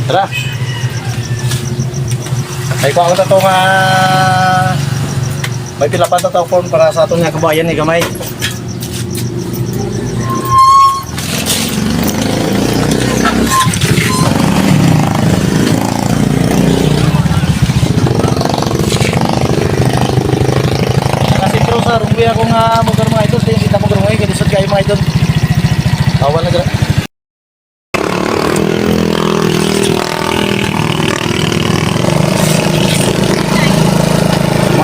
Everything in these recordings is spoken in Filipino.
Tara. Ay ko ako to nga may pilapan to form para sa atong nga kabayan ni gamay. Kasi pro sa rumbi ako nga motor mga idol, kaya kita mo grungay kay disod kayo mga idol. Tawal na gra.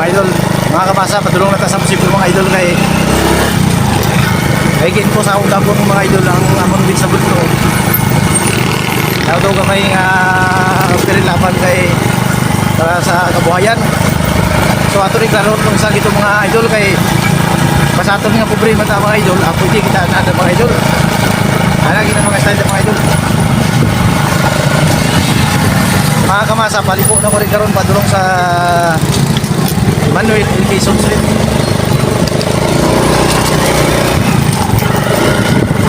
Idol, mga kamasa, padulong na ta sa posible mga idol kay po sa akong dapon ng mga idol ang amon din sa buto. Kaya daw kamay nga laban kay para sa kabuhayan. So ato rin klaro itong isang ito mga idol kay pasaton nga problema ta mga idol, pwede kita na mga idol. Lagi na mga style mga idol. Mga kamasa, palipo na ko rin karon padulong sa Manuel Quezon Street.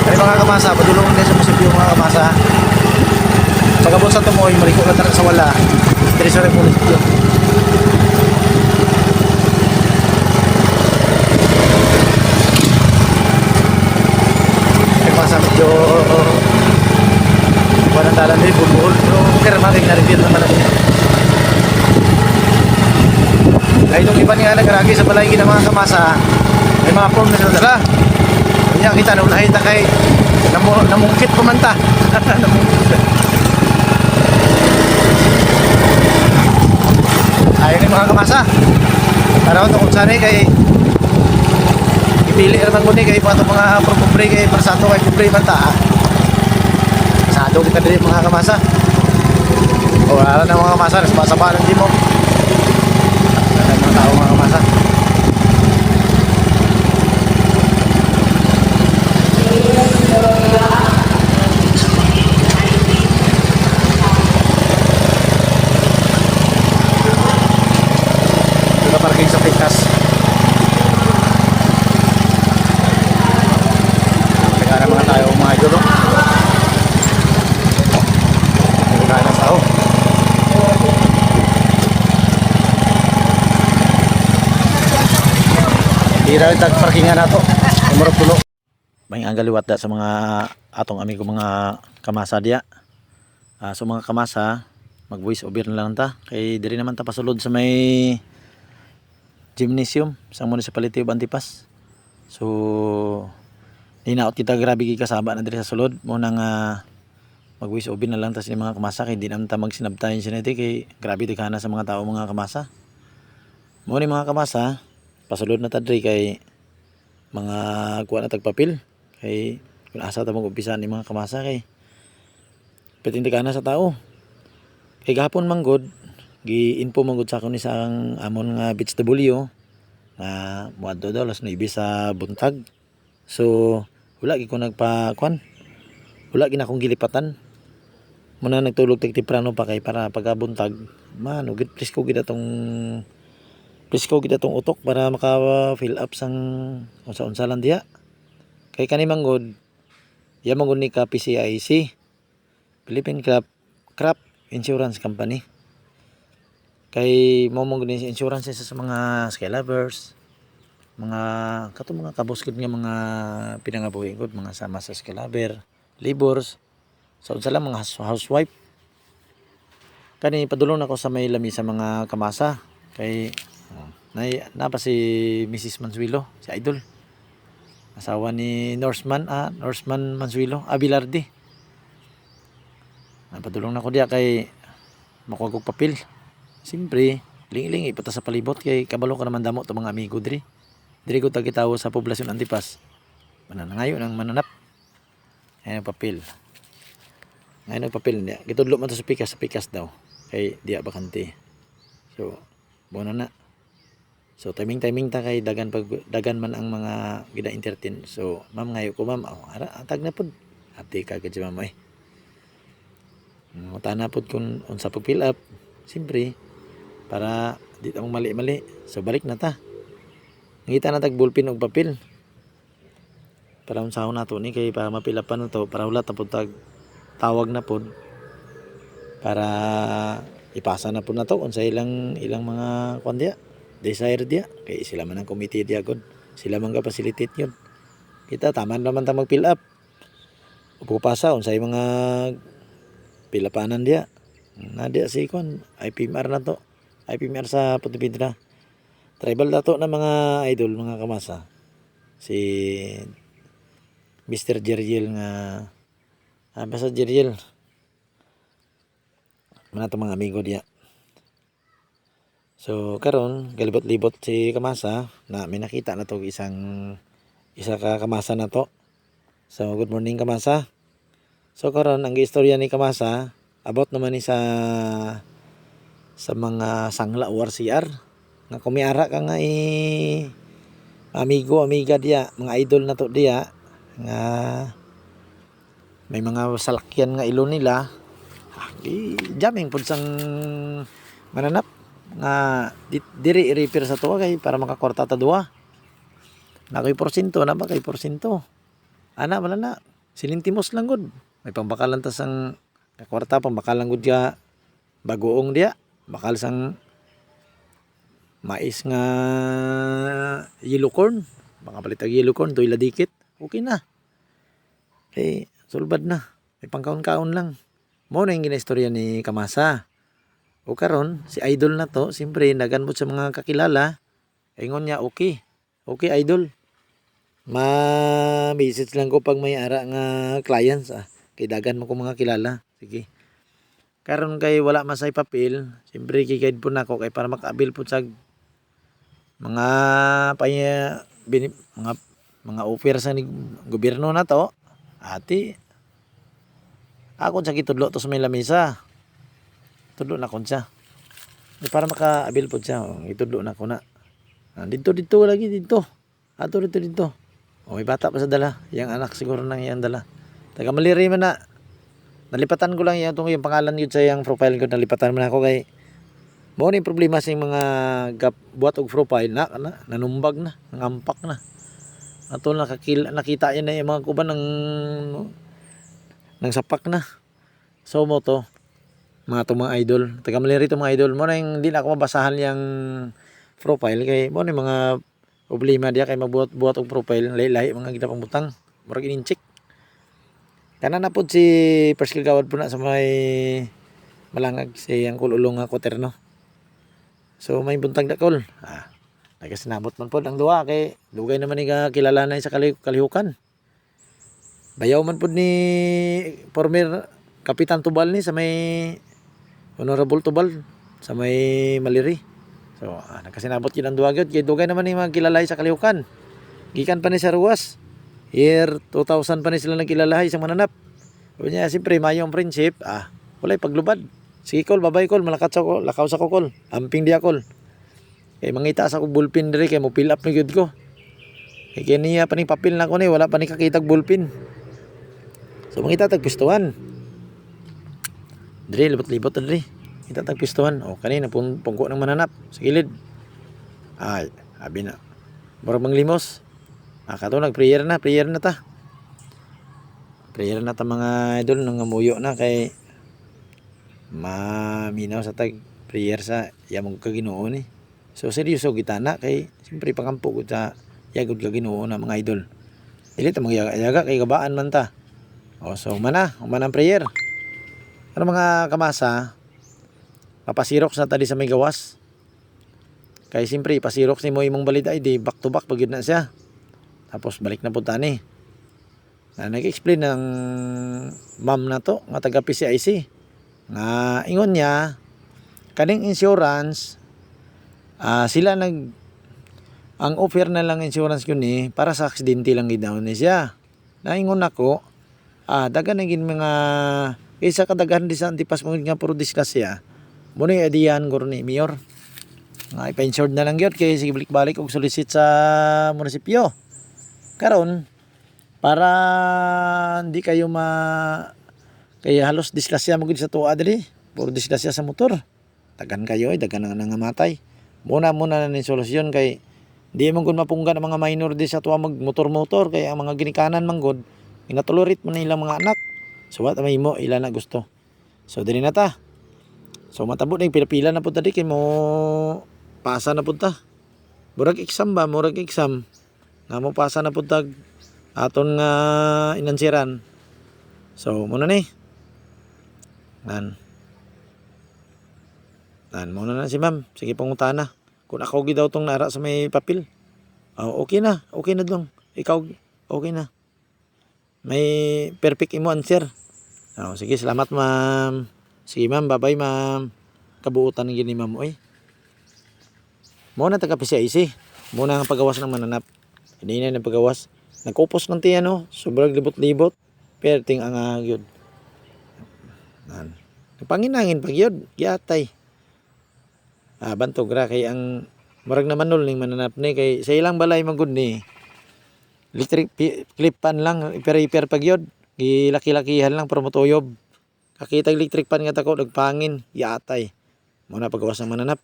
Ay mga kamasa, padulong din sa munisipyo mga kamasa. Pagabot sa tumoy, mariko na talaga sa wala. Diri sa rin munisipyo. Ay kamasa, medyo walang talan din, bulbul. Pero kaya maraming na-reveal naman natin. Ay itong iba nga nagragi sa balay ng mga kamasa, may mga form na sila dala. Kanya kita na unahin na kay namungkit pumanta. Ayun yung mga kamasa. Araw ito kung sanay kay ipili naman ko ni kay pato mga propobre kay parsato kay pobre manta. Sado kita din mga kamasa. O wala na mga kamasa, nasabasaba ng mo. Mga tao mga kamasa. Ito parking sa Pikas. Teka mga tayo mga idol. Teka na tao. Ira tag parkingan nato. Numero 10. May ang galiwat da sa mga atong amigo mga kamasa diya. So mga kamasa, mag voice over na lang ta kay diri naman ta pasulod sa may gymnasium sa municipality of Antipas. So dinaot kita grabe gi kasaba na diri sa sulod mo nang mag voice over na lang ta sa mga kamasa kay di naman ta magsinabtayan sinete kay grabe tikana sa mga tao mga kamasa. Mo ni mga kamasa, pasulod na ta diri kay mga kuha na tagpapil kay kung asa ta mag-umpisa ni mga kamasa kay petindi ka na sa tao kay gahapon manggod gi-info manggod sa akon isang amon nga BHW nga muadto daw las 9 sa buntag. So wala gi ko nagpa-kwan, wala gi na akong gilipatan muna nagtulog tig temprano pa kay para pagkabuntag man ugit presko gid atong utok para maka-fill up sang unsa-unsa lang diha. Kay kani manggod, ya manggod ni ka PCIC, Philippine Crop Insurance Company. Kay mo manggod ni insurance sa mga skylovers, mga kato mga kabuskid nga mga pinangabuhi gud mga sama sa skylover, laborers, sa unsa lang mga housewife. Kani padulong nako sa may lami sa mga kamasa kay napa si Mrs. Mansuilo, si idol. Asawa ni Norseman Mansuilo, Abilardi. Napadulong na ko diya kay makuha kog papel. Siyempre, ling-ling ipata sa palibot kay kabalo ka naman damo to mga amigo diri. Diri ko tagitawo sa poblasyon Antipas. Mananangayo ng mananap. Ayun papel. Ngayon papel niya. Gitudlo man to sa pikas daw. Kay diya bakante. So, buwan na. So timing ta kay dagan man ang mga gina-entertain. So ma'am ngayo ko ma'am, ara atag na pud. Ati ka gid ma'am ay. Muta na pud kun unsa pag fill up. Siyempre para di ta mali-mali. So balik na ta. Ngita na tag ballpen og papel. Para unsahon nato ni kay para mapilapan na to para wala ta pud tag tawag na pud. para ipasa na po na to kung sa ilang mga kwan diya desire diya kay sila man ang committee diya gud, sila man ka facilitate yun. Kita taman naman ta mag fill up upo pasa unsay mga pilapanan diya na diya si kwan IPMR na to, IPMR sa Pontevedra. Tribal dato na mga idol, mga kamasa. Si Mr. Jeriel nga basta Jeriel. Mana to mga amigo diya. So karon galibot-libot si kamasa na may nakita na to isa ka kamasa na to. So good morning kamasa. So karon ang istorya ni kamasa about naman ni sa mga sangla or CR nga kumiara ka nga amigo amiga diya, mga idol na to diya nga may mga salakyan nga ilo nila di jamming pud sang mananap nga diri repair sa tuwa kay para makakwarta ta duwa na kay porsyento na ba kay porsyento ana wala na silintimos lang gud may pambakalan ta sang kwarta pambakalan gud diya bagoong diya bakal sang mais nga yellow corn, baka palit ang yellow corn, tuwila dikit, okay na. Eh, sulbad na. May pangkaon-kaon lang. Mo na yung ginaistorya ni kamasa. O karon si idol na to, siyempre, naganbot sa mga kakilala, ingon niya, okay. Okay, idol. Ma-message lang ko pag may ara nga clients, kay dagan mo ko mga kilala. Sige. Karon kay wala masay papel, siyempre kikid po nako kay para makaabil po sa mga mga offer sa ni gobyerno na to. Ati ako sa kitudlo to sa may lamesa. Tudlo na kon siya. Para makaabil po siya, itudlo na ko na. Dito lagi dito. Ato dito. O may bata pa sa dala, yang anak siguro nang yang dala. Taga Maliri man na. Nalipatan ko lang yung pangalan yun sa yung profile ko, nalipatan man ako kay mo ni problema sa mga buhat og profile na nanumbag na, ngampak na. Ato nakita yan na yung mga kuban ng sapak na. So mo to mga idol, taga Maliri to mga idol, mo na yung hindi na ako mabasahan yung profile kay mo ni mga problema diya kay magbuhat og profile lahi mga gidapang butang, murag ininchik. Kana na po si Perskil Gawad po na sa may malangag si ang kululong nga kwaterno. So may buntag dakol. Nagasinabot man po ang duwa kay dugay naman ni kilala na sa kalihukan. Bayaw man po ni former Kapitan Tubal ni sa may Honorable Tubal sa may Maliri. So nagasinabot yun ang duwa gyud kay dugay naman ni mga kilala sa kalihukan. Gikan pa ni sa Ruwas. Year 2000 pa ni sila nagkilalahay sa mananap. Kunya siyempre mayong friendship, walay paglubad. Sige kol, babay kol, malakat sa ko, lakaw sa ko kol, amping di akol. Kay mangita sa ko bulpin diri kay mo fill up na gyud ko. Kay kaniya pa ning papel na ko ni wala pa ni kakitag bulpin. So mangita tag pistuhan. Diri libot-libot diri. Kita tag pistuhan. O kanina pungko ng mananap sa gilid. Ay, abi na. Murag manglimos. Kato prayer na ta. Prayer na ta mga idol nang ngamuyo na kay maminaw sa tag prayer sa yamong kaginoo ni. So seryoso kita na kay siyempre pangampo gud sa yagod ka Ginoo na mga idol. Dili ta magyaga kay gabaan man ta. O so ang prayer. Ano mga kamasa, papasirok sa tadi sa may gawas. Kay siyempre pasirok ni mo imong balid ID back to back pagid na siya. Tapos balik na po tani. Nag-explain ng ma'am na to, nga taga PCIC. Nga ingon niya, kaning insurance, sila ang offer na lang insurance ko ni, para sa aksidente lang gidaw ni siya. Naingon ako, dagan na gin mga, isa kadagahan di sa antipas mga nga puro diskusya. Muna yung adiyan ko ni Mayor. Nga ipa-insured na lang yun, kaya sige balik-balik og solicit sa munisipyo. Karon para hindi kayo kaya halos disgrasya mo gid sa tuwa diri, puro disgrasya sa motor. Dagan kayo dagan nga nangamatay. Muna na ni solusyon kay di man gud mapunggan ang mga minor di sa tuwa magmotor-motor kay ang mga ginikanan man gud inatolerate man ilang mga anak. So what may mo ila na gusto. So diri na ta. So matabo na yung pila-pila na punta di kay mo pasa na punta. Murag exam ba, murag exam. Na mo pasa na punta aton nga inansiran. So muna ni. Nan. Muna na si ma'am. Sige pangunta na. Kung ako gi daw tong nara sa may papel. Oh, okay na. Okay na dong. Ikaw okay na. May perfect imo answer. Oh, sige, salamat ma'am. Sige ma'am, bye-bye ma'am. Kabuutan ng gini ma'am oy. Mo na taga PCIC. Mo na ang pagawas ng mananap. Hindi na ang pagawas. Nagkupos ng tiyan no. Sobrang libot-libot. Perting ang gyud. Nan. Panginangin pag yun. Giyatay. Bantog ra kay ang murag naman nul ning mananap ni kay sa ilang balay magud ni. Electric clip pan lang iper-iper pag yun. Gilaki-lakihan lang para motoyob. Kakita electric pan nga tako nagpangin. Yatay. Muna pagawas ng mananap.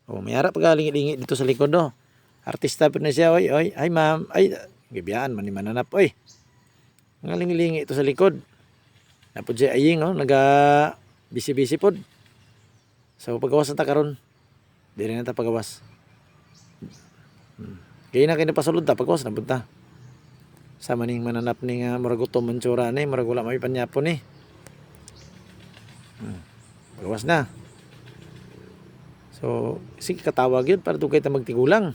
Oh, may harap pagalingi-lingi dito sa likod do. Artista pa na siya oy. Oy, ay ma'am. Ay, gibiyaan man ni mananap oy. Ngalingi-lingi ito sa likod. Napod siya aying oh, naga bisi-bisi pod. So pagawas na ta karon. Dili na ta pagawas. Kaya na kini pasulod ta pagawas na punta. Sama ning mananap ning murag utom mansura ni, murag wala may panyapon ni. Pagawas na. So, sige katawag yun para dugay ta magtigulang.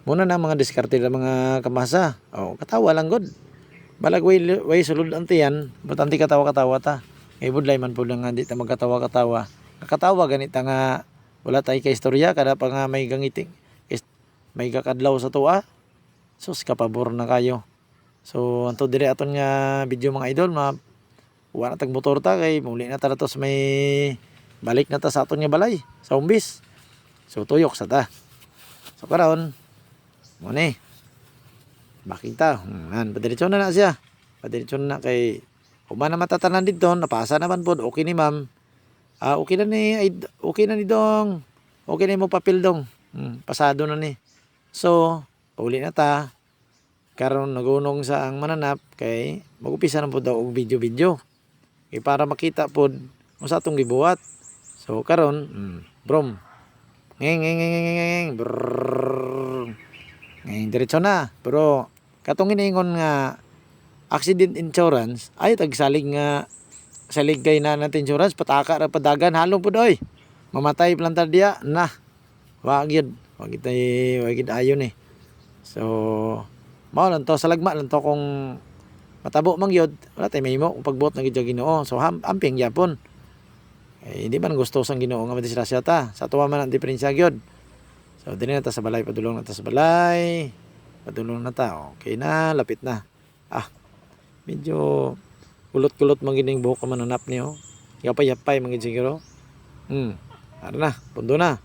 Muna na mga diskarte ng mga kamasa. Oh, katawa lang god. Balag way sulod antiyan, but anti katawa-katawa ta. Kay budlay man pud nga di ta magkatawa-katawa. Nakatawa ganita nga wala tay ka istorya kada pa nga may gangiting. May kakadlaw sa tuwa. Sus kapabor na kayo. So anto dire aton nga video mga idol, wala tag motor ta kay muli na ta sa may balik na ta sa aton nga balay sa umbis. So tuyok sa ta. So karon mo ni makita, padiretso na siya. Padiretso na kay humana matatanan dito, napasa naman po, okay ni ma'am. Okay na ni dong. Okay na mo papel dong. Pasado na ni. So, pauli na ta. Karon nagunong sa ang mananap kay magupisa na po daw og video-video. Kay para makita po kung sa atong gibuhat. So karon, brom. Ngeng. Ngeng diretso na. Pero katong iningon nga accident insurance ay tagsalig nga salig kay na natin insurance pataka ra padagan halong pud oy. Mamatay plantar dia na. Wa gyud ayon eh. So mao lang to salagma lang to kung matabo man gyud wala tay mahimo kung pagbuot na gyud Ginoo. So amping gyapon. Hindi man gusto sang Ginoo nga madisgrasya ta. Sa tuwa man ang diferensya gyud. So dinhi na ta sa balay, padulong na ta sa balay. Padulong na ta. Okay na, lapit na. Medyo kulot-kulot man gining buhok ka mananap niyo. Yapay-yapay man gid siguro. Ara na, pundo na.